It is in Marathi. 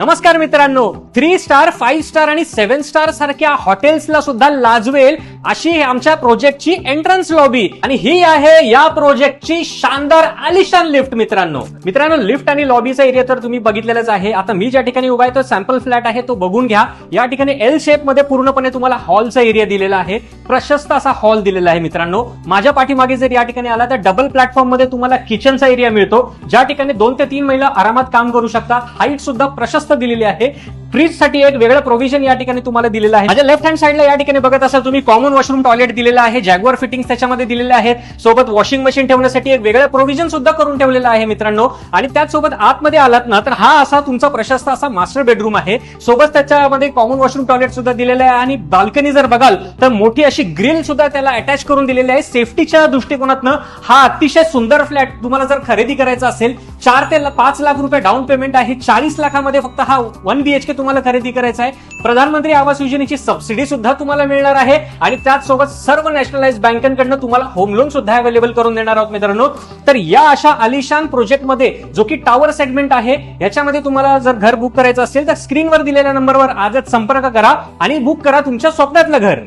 नमस्कार मित्रांनो, 3 स्टार, 5 स्टार आणि 7 स्टार सारख्या हॉटेल्सला सुद्धा लाजवेल अशी आमच्या प्रोजेक्टची एंट्रन्स लॉबी आणि ही आहे या प्रोजेक्टची शानदार आलिशान लिफ्ट. मित्रांनो लिफ्ट आणि लॉबीचा एरिया तर तुम्ही बघितलेलाच आहे. आता मी ज्या ठिकाणी उभा आहे तो सॅम्पल फ्लॅट आहे, तो बघून घ्या. या ठिकाणी एल शेप मध्ये पूर्णपणे तुम्हाला हॉलचा एरिया दिलेला आहे, प्रशस्त असा हॉल दिलेला आहे. मित्रांनो माझ्या पाठीमागे जर या ठिकाणी आला तर डबल प्लॅटफॉर्म मध्ये तुम्हाला किचनचा एरिया मिळतो, ज्या ठिकाणी 2 ते 3 महिला आरामात काम करू शकतात. हाईट सुद्धा प्रशस्त दिलेली आहे. फ्रीज साठी एक वेगळं प्रोव्हिजन या ठिकाणी तुम्हाला दिलेलं आहे. माझ्या लेफ्ट हँड साइडला या ठिकाणी बघत असाल तुम्ही कॉमन वॉशरूम टॉयलेट दिलेला आहे. जॅग्वार फिटिंग्स त्याच्यामध्ये दिलेले आहेत. सोबत वॉशिंग मशीन ठेवण्यासाठी एक वेगळं प्रोव्हिजन सुद्धा करून ठेवलेलं आहे मित्रांनो. आणि त्याचसोबत आतमध्ये आलात ना तर हा असा तुमचा प्रशस्त असा मास्टर बेडरूम आहे. सोबत त्याच्यामध्ये कॉमन वॉशरूम टॉयलेट सुद्धा दिलेलं आहे आणि बाल्कनी जर बघाल तर मोठी अशी ग्रिल सुद्धा त्याला अटॅच करून दिलेली आहे. सेफ्टीच्या दृष्टिकोनातनं हा अतिशय सुंदर फ्लॅट तुम्हाला जर खरेदी करायचा असेल 4 ते 5 लाख रुपये डाऊन पेमेंट आहे. 40 लाखामध्ये फक्त हा 1 BHK तुम्हाला खरेदी करायचा आहे. प्रधानमंत्री आवास योजनेची सबसिडी सुद्धा तुम्हाला मिळणार आहे आणि त्याचसोबत सर्व नॅशनलाइज बँकांकडनं तुम्हाला होम लोन सुद्धा अवेलेबल करून देणार आहोत मित्रांनो. तर या अशा आलिशान प्रोजेक्टमध्ये जो की टॉवर सेगमेंट आहे याच्यामध्ये तुम्हाला जर घर बुक करायचं असेल तर स्क्रीनवर दिलेल्या नंबरवर आजच संपर्क करा आणि बुक करा तुमच्या स्वप्नातलं घर.